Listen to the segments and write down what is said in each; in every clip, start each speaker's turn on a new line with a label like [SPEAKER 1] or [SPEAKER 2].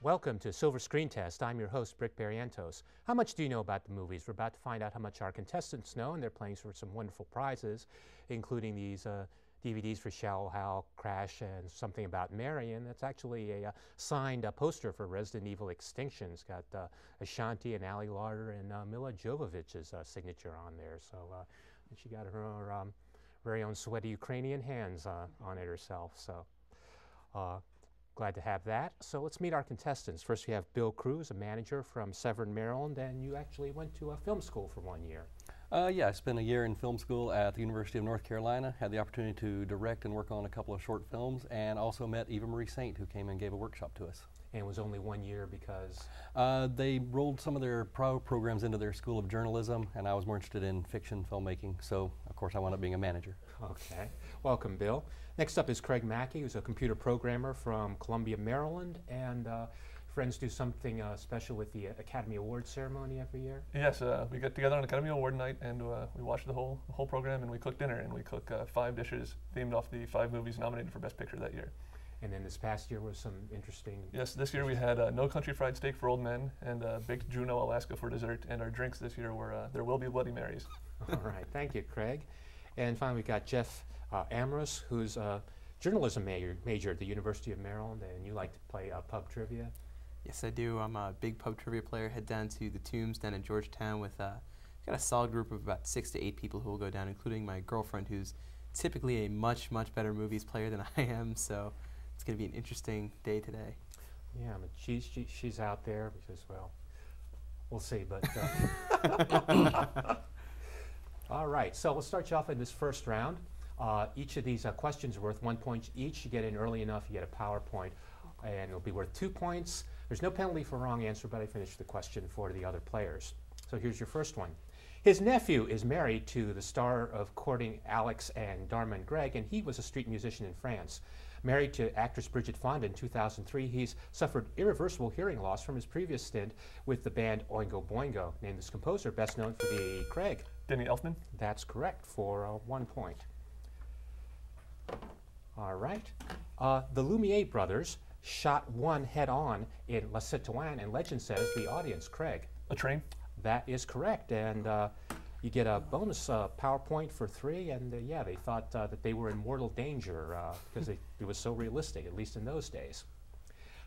[SPEAKER 1] Welcome to Silver Screen Test. I'm your host, Barrientos. How much do you know about the movies? We're about to find out how much our contestants know, and they're playing for some wonderful prizes, including these DVDs for Shallow Hal, Crash, and Something About Mary. And that's actually a signed poster for Resident Evil Extinction. It's got Ashanti and Ali Larter and Mila Jovovich's signature on there. So and she got her very own sweaty Ukrainian hands on it herself. So. Glad to have that. So let's meet our contestants. First we have Bill Cruz, a manager from Severn, Maryland, and you actually went to a film school for 1 year.
[SPEAKER 2] Yeah, I spent a year in film school at the University of North Carolina, had the opportunity to direct and work on a couple of short films, and also met Eva Marie Saint, who came and gave a workshop to us.
[SPEAKER 1] And it was only 1 year because?
[SPEAKER 2] They rolled some of their programs into their School of Journalism, and I was more interested in fiction filmmaking, so of course I wound up being a manager.
[SPEAKER 1] Okay. Welcome, Bill. Next up is Craig Mackey, who's a computer programmer from Columbia, Maryland, and friends do something special with the Academy Awards ceremony every year?
[SPEAKER 3] Yes, we get together on Academy Award night and we watch the whole program, and we cook dinner, and we cook 5 dishes themed off the 5 movies nominated for Best Picture that year.
[SPEAKER 1] And then this past year was some interesting...
[SPEAKER 3] Yes, this year we had No Country Fried Steak for Old Men and baked Juneau, Alaska for dessert, and our drinks this year were There Will Be Bloody Marys.
[SPEAKER 1] All right, thank you, Craig. And finally we got Jeff Amoros, who's a journalism major at the University of Maryland, and you like to play pub trivia?
[SPEAKER 4] Yes, I do. I'm a big pub trivia player. Head down to the Tombs down in Georgetown with got a solid group of about 6 to 8 people who will go down, including my girlfriend, who's typically a much better movies player than I am. So it's going to be an interesting day today.
[SPEAKER 1] Yeah, but she's out there because, well, we'll see. But all right, so we'll start you off in this first round. Each of these questions are worth 1 point each. You get in early enough, you get a PowerPoint, and it'll be worth 2 points. There's no penalty for wrong answer, but I finished the question for the other players. So here's your first one. His nephew is married to the star of Courting Alex and Darman Gregg, and he was a street musician in France. Married to actress Bridget Fonda in 2003, he's suffered irreversible hearing loss from his previous stint with the band Oingo Boingo. Name this composer, best known for the Craig.
[SPEAKER 3] Danny Elfman.
[SPEAKER 1] That's correct for 1 point. All right. The Lumiere brothers shot one head-on in La Citoyenne, and legend says the audience, Craig.
[SPEAKER 3] A train.
[SPEAKER 1] That is correct, and you get a bonus PowerPoint for 3, and yeah, they thought that they were in mortal danger because it was so realistic, at least in those days.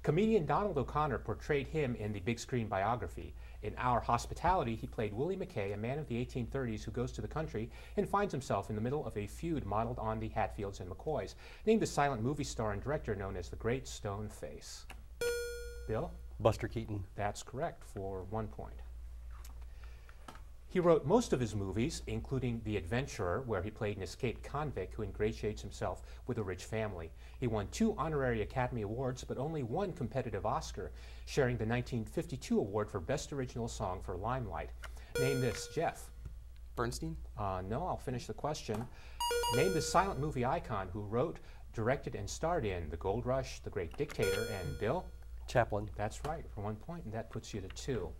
[SPEAKER 1] Comedian Donald O'Connor portrayed him in the big screen biography. In Our Hospitality, he played Willie McKay, a man of the 1830s who goes to the country and finds himself in the middle of a feud modeled on the Hatfields and McCoys, named the silent movie star and director known as the Great Stone Face. Bill?
[SPEAKER 2] Buster Keaton.
[SPEAKER 1] That's correct for 1 point. He wrote most of his movies, including The Adventurer, where he played an escaped convict who ingratiates himself with a rich family. He won 2 honorary Academy Awards, but only 1 competitive Oscar, sharing the 1952 award for Best Original Song for Limelight. Name this, Jeff.
[SPEAKER 4] Bernstein?
[SPEAKER 1] No, I'll finish the question. Name the silent movie icon who wrote, directed, and starred in The Gold Rush, The Great Dictator, and Bill?
[SPEAKER 2] Chaplin.
[SPEAKER 1] That's right, for 1 point, and that puts you to 2.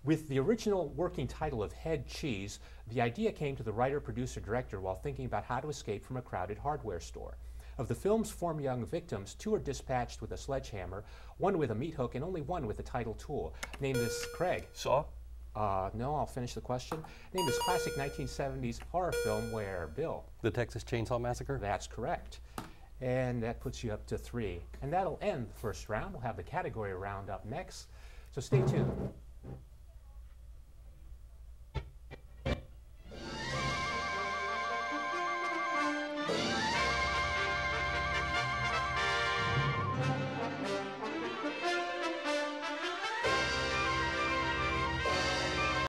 [SPEAKER 1] With the original working title of Head Cheese, the idea came to the writer, producer, director while thinking about how to escape from a crowded hardware store. Of the film's 4 young victims, 2 are dispatched with a sledgehammer, 1 with a meat hook, and only 1 with a title tool. Name this, Craig.
[SPEAKER 3] Saw.
[SPEAKER 1] No, I'll finish the question. Name this classic 1970s horror film where, Bill?
[SPEAKER 2] The Texas Chainsaw Massacre.
[SPEAKER 1] That's correct. And that puts you up to 3. And that'll end the first round. We'll have the category round up next. So stay tuned.